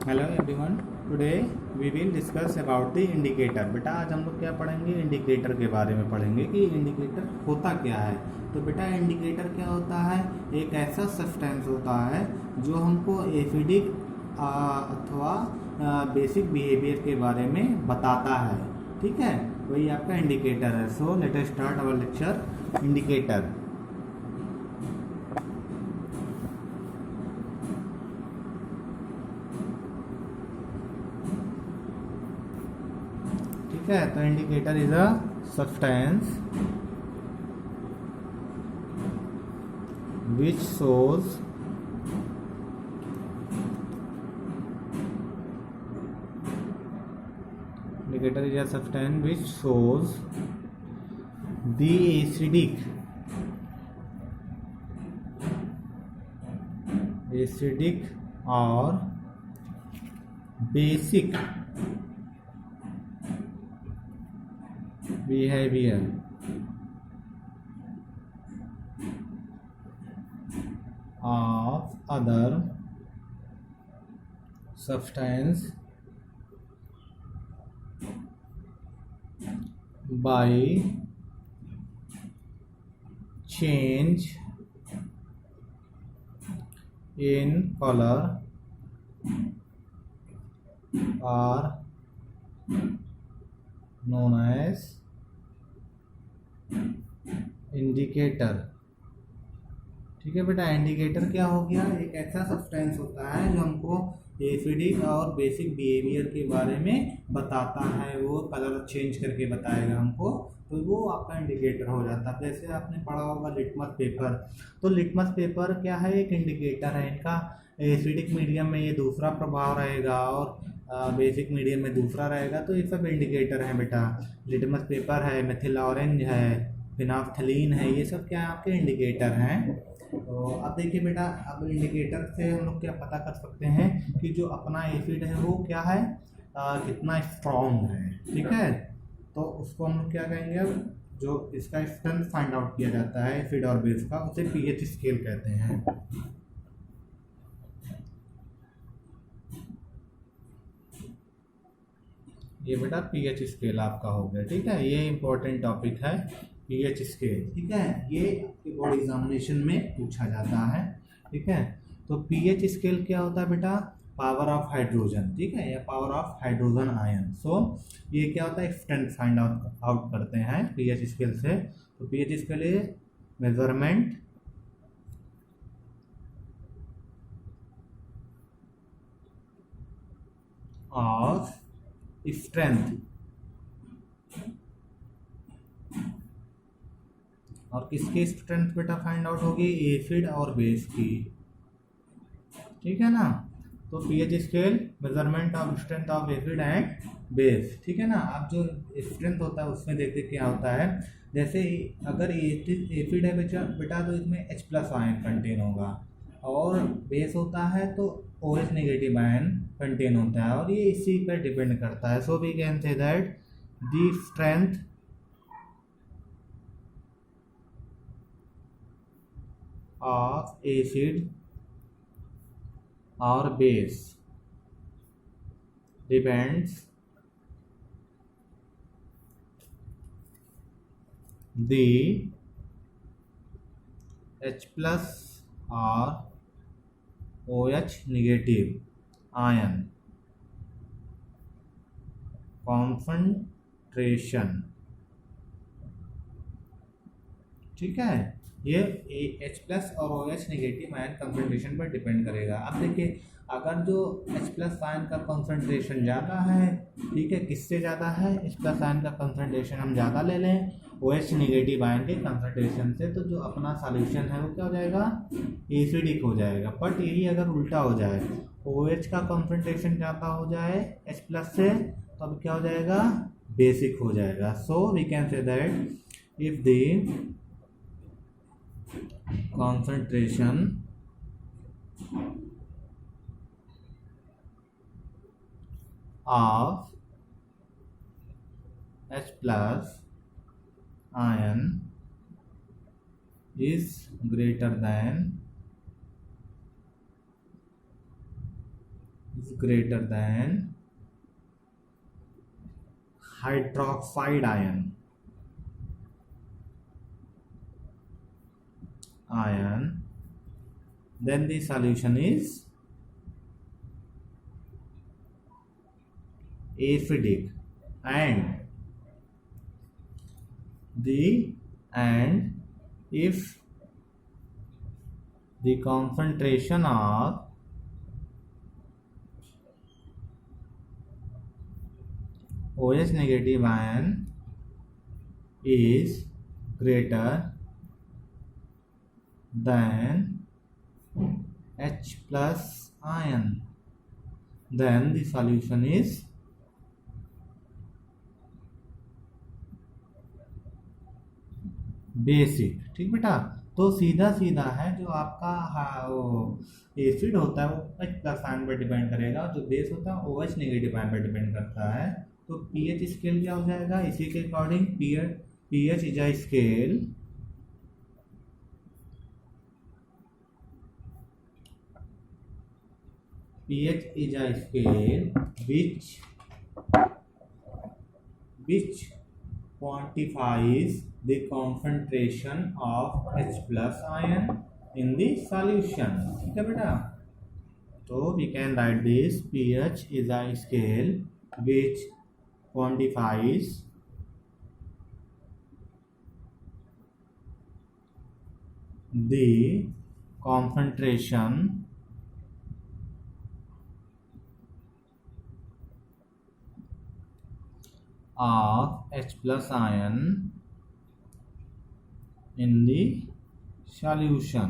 Hello everyone, today we will discuss about the indicator. बेटा आज हम लोग क्या पढ़ेंगे, इंडिकेटर के बारे में पढ़ेंगे कि इंडिकेटर होता क्या है। तो बेटा इंडिकेटर क्या होता है, एक ऐसा सब्सटेंस होता है जो हमको एसिडिक अथवा बेसिक बिहेवियर के बारे में बताता है। ठीक है, वही आपका इंडिकेटर है। So let us start our lecture indicator. ठीक है, तो indicator is a substance which shows indicator is a substance which shows the acidic or basic behavior of other substance by change in color are known as indicator. ठीक है बेटा, indicator क्या हो गया, एक ऐसा सब्सटेंस होता है जो हमको एसिडिक और बेसिक बिहेवियर के बारे में बताता है। वो कलर चेंज करके बताएगा हमको, तो वो आपका इंडिकेटर हो जाता है। जैसे आपने पढ़ा होगा लिटमस पेपर, तो लिटमस पेपर क्या है, एक इंडिकेटर है। इनका एसिडिक मीडियम में ये दूसरा प्रभाव रहेगा और बेसिक मीडियम में दूसरा रहेगा, तो ये सब इंडिकेटर हैं बेटा। लिटमस पेपर है, मेथिल ऑरेंज है, फिनाफ्थलीन है, ये सब क्या है आपके इंडिकेटर हैं। तो अब देखिए बेटा, अब इंडिकेटर से हम लोग क्या पता कर सकते हैं कि जो अपना एसिड है वो क्या है, कितना स्ट्रॉन्ग है। ठीक है, तो उसको हम लोग क्या कहेंगे, अब जो इसका स्ट्रेंथ फाइंड आउट किया जाता है एसिड और बेस का, उसे पीएच स्केल कहते हैं। ये बेटा पीएच स्केल आपका हो गया। ठीक है, ये इंपॉर्टेंट टॉपिक है पीएच स्केल। ठीक है, ये आपके बोर्ड एग्जामिनेशन में पूछा जाता है। ठीक है, तो पीएच स्केल क्या होता है बेटा, पावर ऑफ हाइड्रोजन। ठीक है, या पावर ऑफ हाइड्रोजन आयन। सो ये क्या होता है, स्ट्रेंथ फाइंड आउट करते हैं पीएच स्केल से। तो pH scale is measurement of strength और किसकी स्ट्रेंथ बेटा फाइंड आउट होगी, एसिड और बेस की। ठीक है ना, तो pH scale measurement of strength of acid and base. ठीक है ना, अब जो स्ट्रेंथ होता है उसमें देखते क्या होता है, जैसे अगर एसिड है बेटा तो इसमें H प्लस आयन कंटेन होगा, और बेस होता है तो OH नेगेटिव आयन कंटेन होता है, और ये इसी पर डिपेंड करता है। So we can say that the strength of acid or base depends the H plus or OH negative ion concentration। ठीक है, ये H प्लस और OH नेगेटिव आयन कंसंट्रेशन पर डिपेंड करेगा। अब देखिए, अगर जो H प्लस आयन का कंसंट्रेशन ज़्यादा है, ठीक है, किससे ज़्यादा है, H प्लस आयन का कंसंट्रेशन हम ज़्यादा ले लें OH नेगेटिव आयन के कंसंट्रेशन से, तो जो अपना सॉल्यूशन है वो क्या हो जाएगा, एसिडिक हो जाएगा। बट यही अगर उल्टा हो जाए, OH का कंसंट्रेशन ज़्यादा हो जाए H प्लस से, तो अब क्या हो जाएगा, बेसिक हो जाएगा। So we can say that if the concentration of H plus ion is greater than greater than hydroxide ion, then the solution is acidic, and if the concentration of OH negative ion is greater than H plus ion, then the solution is basic. ठीक बेटा, तो सीधा सीधा है जो आपका acid होता है वो H प्लस आयन पर डिपेंड करेगा, और जो बेस होता है OH नेगेटिव आयन पर डिपेंड करता है। तो पीएच स्केल क्या हो जाएगा इसी के according, pH is a scale pH is a scale which quantifies the concentration of H plus ion in the solution। ठीक है बेटा, तो we can write this pH is a scale which quantifies the concentration of H plus ion in the solution।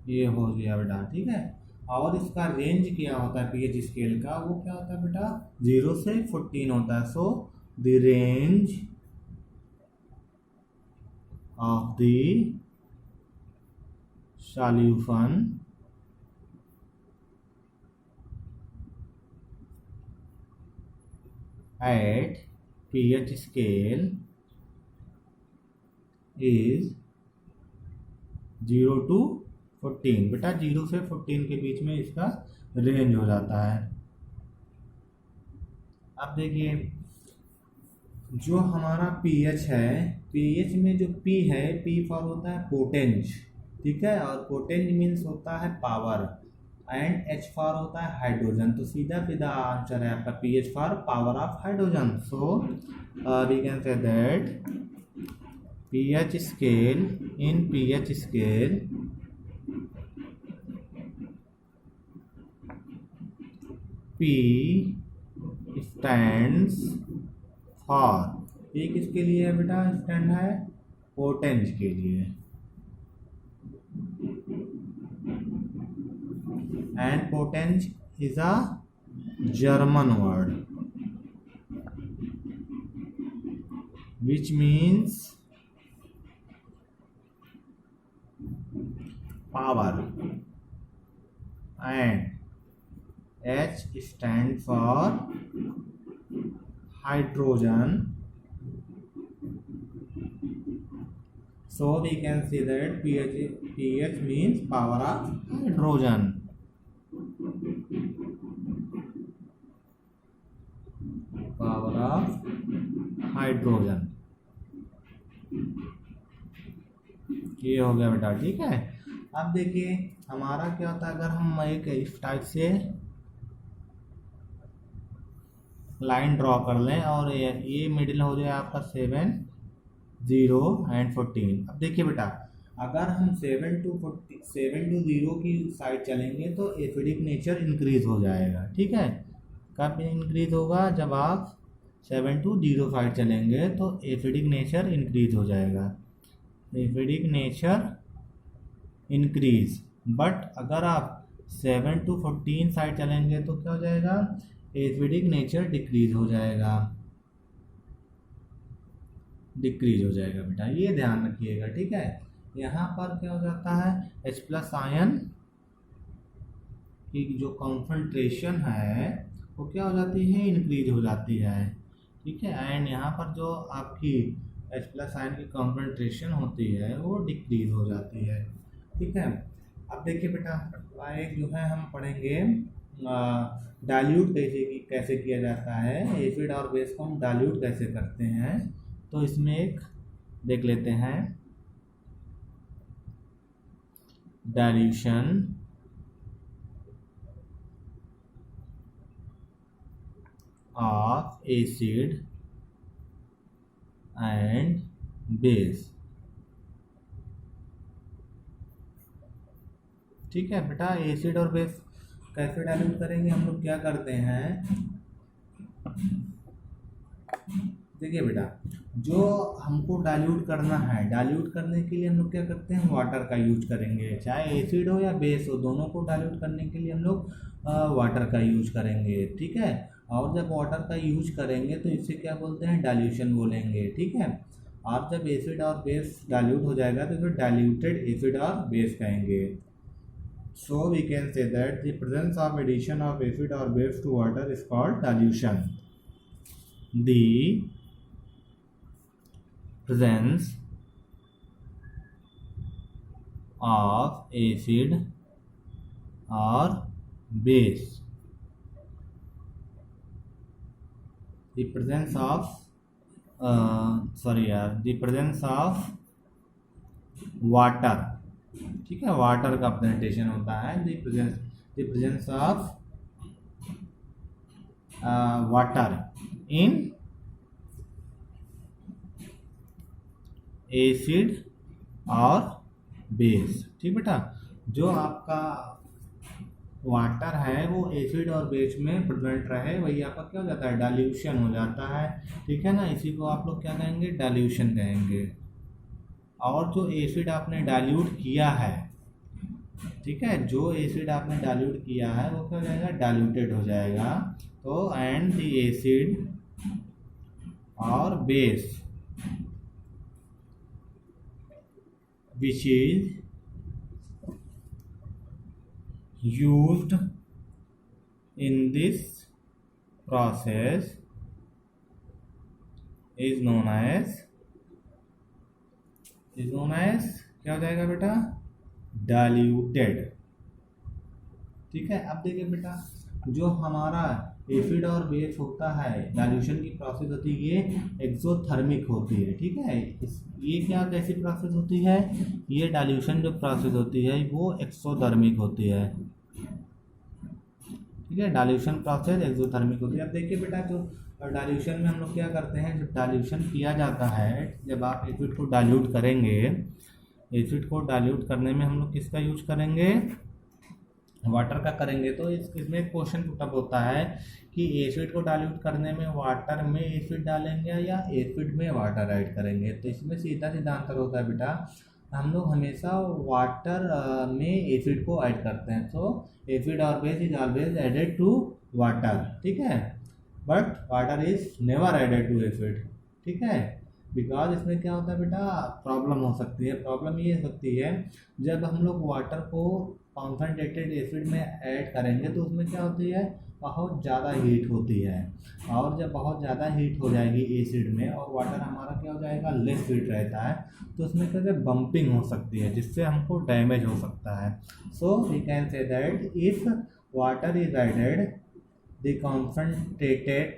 ये हो गया बेटा। ठीक है, और इसका रेंज क्या होता है पीएच स्केल का, वो क्या होता है बेटा 0 से 14 होता है। So the range of the solution at pH scale is 0 to 14। बेटा 0 से 14 के बीच में इसका रेंज हो जाता है। अब देखिए जो हमारा pH है, pH में जो P है, P फॉर होता है पोटेंज। ठीक है, और पोटेंज मीन्स होता है पावर, एंड H फॉर होता है हाइड्रोजन। तो सीधा सीधा आंसर है आपका pH for power of hydrogen. So we can say that pH scale, in pH scale P stands for, P किसके लिए है बेटा स्टैंड है पोटेंज के लिए, and potenge is a German word which means power, and H stands for hydrogen। So we can say that pH means power of hydrogen। Power of hydrogen, ये हो गया बेटा। ठीक है, अब देखिए हमारा क्या होता है, अगर हम एक इस टाइप से लाइन ड्रॉ कर लें और ये मिडिल हो जाए आपका 7, 0 and 14। अब देखिए बेटा अगर हम 7 to 0 की साइड चलेंगे तो एसिडिक नेचर इंक्रीज हो जाएगा। ठीक है, कब इंक्रीज होगा, जब आप 7 to 0 साइड चलेंगे तो एसिडिक नेचर इंक्रीज हो जाएगा, एसिडिक नेचर इंक्रीज। बट अगर आप 7 to 14 साइड चलेंगे तो क्या हो जाएगा, एसिडिक नेचर डिक्रीज हो जाएगा, डिक्रीज हो जाएगा बेटा, ये ध्यान रखिएगा। ठीक है, यहाँ पर क्या हो जाता है H प्लस आयन की जो कॉन्सेंट्रेशन है वो क्या हो जाती है, इंक्रीज हो जाती है। ठीक है, एंड यहाँ पर जो आपकी H प्लस आयन की कॉन्सेंट्रेशन होती है वो डिक्रीज हो जाती है। ठीक है, अब देखिए बेटा, एक जो है हम पढ़ेंगे डाइल्यूट कैसे किया जाता है, एसिड और बेस को हम डाइल्यूट कैसे करते हैं। तो इसमें एक देख लेते हैं, dilution of acid and base. ठीक है बेटा, एसिड और बेस कैसे डाइल्यूट करेंगे, हम लोग क्या करते हैं, देखिए बेटा, जो हमको डाइल्यूट करना है, डाइल्यूट करने के लिए हम लोग क्या करते हैं, वाटर का यूज करेंगे। चाहे एसिड हो या बेस हो, दोनों को डाइल्यूट करने के लिए हम लोग वाटर का यूज करेंगे। ठीक है, और जब वाटर का यूज करेंगे तो इसे क्या बोलते हैं, डाइल्यूशन बोलेंगे। ठीक है, और जब एसिड और बेस डाइल्यूट हो जाएगा तो फिर डाइल्यूटेड एसिड और बेस कहेंगे। So we can say that the presence of addition of acid or base to water is called dilution. The presence of acid or base, the presence of the presence of water। ठीक है, water का presentation होता है, the presence of water in acid और base. ठीक बेटा, जो आपका वाटर है वो एसिड और बेस में प्रेजेंट रहे, वही आपका क्या हो जाता है, डाइल्यूशन हो जाता है। ठीक है ना, इसी को आप लोग क्या कहेंगे, डाइल्यूशन कहेंगे। और जो एसिड आपने डाइल्यूट किया है, ठीक है, जो एसिड आपने डाइल्यूट किया है वो क्या हो जाएगा, डाइल्यूटेड हो जाएगा। तो एंड द एसिड और base which is used in this process is known as क्या हो जाएगा बेटा, डाइल्यूटेड। ठीक है, अब देखिए बेटा, जो हमारा एसिड और बेस होता है, डाइल्यूशन की प्रोसेस होती है, ये एक्सोथर्मिक होती है। ठीक है, ये क्या कैसी प्रोसेस होती है, ये डाइल्यूशन जो प्रोसेस होती है वो एक्सोथर्मिक होती है। ठीक है, डाइल्यूशन प्रोसेस एक्सोथर्मिक होती है। अब देखिए बेटा, जो डाइल्यूशन में हम लोग क्या करते हैं, जब डाइल्यूशन किया जाता है, जब आप एसिड को डाइल्यूट करेंगे, एसिड को डाइल्यूट करने में हम लोग किसका यूज करेंगे, वाटर का करेंगे। तो इसमें एक क्वेश्चन पुटअप होता है कि एसिड को डाइल्यूट करने में वाटर में एसिड डालेंगे या एसिड में वाटर ऐड करेंगे। तो इसमें सीधा सीधा आंसर होता है बेटा, हम लोग हमेशा वाटर में एसिड को ऐड करते हैं। सो एसिड और base is always added to water. ठीक है, but water is never added to acid. ठीक है, बिकॉज इसमें क्या होता है बेटा, प्रॉब्लम हो सकती है। प्रॉब्लम ये हो सकती है, जब हम लोग वाटर को कॉन्सनट्रेटेड एसिड में ऐड करेंगे तो उसमें क्या होती है, बहुत ज़्यादा हीट होती है। और जब बहुत ज़्यादा हीट हो जाएगी एसिड में और वाटर हमारा क्या हो जाएगा, लेस हीट रहता है, तो उसमें क्या है, बम्पिंग हो सकती है, जिससे हमको डैमेज हो सकता है। So we can say that if water is added the concentrated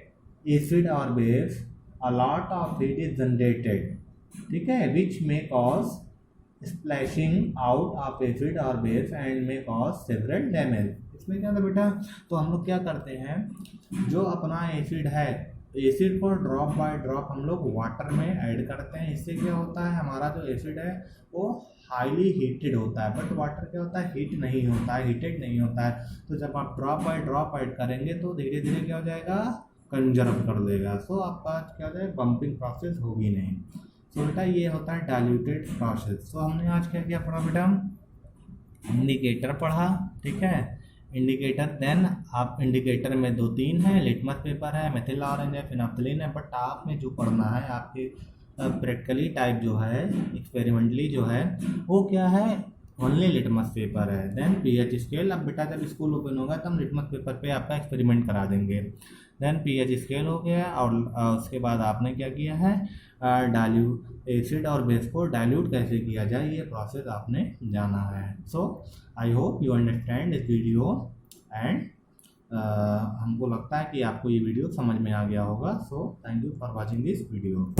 acid or base, a lot of heat is generated। ठीक है, which may cause splashing out of acid or base and may cause several damage। इसमें क्या था बेटा, तो हम लोग क्या करते हैं, जो अपना एसिड है, एसिड को ड्रॉप बाय ड्रॉप हम लोग वाटर में ऐड करते हैं। इससे क्या होता है, हमारा जो एसिड है वो हाईली हीटेड होता है, बट वाटर क्या होता है, हीट नहीं होता है, हीटेड नहीं होता है। तो जब आप ड्रॉप बाय ड्रॉप ऐड करेंगे तो धीरे धीरे क्या हो जाएगा, कंजर्व कर देगा। सो आपका क्या हो जाएगा, बम्पिंग प्रोसेस होगी नहीं। सो बेटा ये होता है डाइल्यूटेड प्रोसेस। सो हमने आज क्या किया पढ़ा बेटा, इंडिकेटर पढ़ा। ठीक है, इंडिकेटर, देन आप इंडिकेटर में 2-3 है, लिटमस पेपर है, मेथिल ऑरेंज है, फिनोप्थिलीन है। बट आप में जो पढ़ना है, आपके प्रैक्टिकली टाइप जो है, एक्सपेरिमेंटली जो है, वो क्या है, ओनली लिटमस पेपर है। Then pH scale. अब बेटा जब स्कूल ओपन होगा तो हम लिटमस पेपर पे आपका एक्सपेरिमेंट करा देंगे। देन पीएच स्केल हो गया, और उसके बाद आपने क्या किया है, डाइल्यूट एसिड और बेस को डाइल्यूट कैसे किया जाए, ये प्रोसेस आपने जाना है। So I hope you understand this video and हमको लगता है कि आपको ये वीडियो समझ में आ गया होगा। So thank you for watching this video.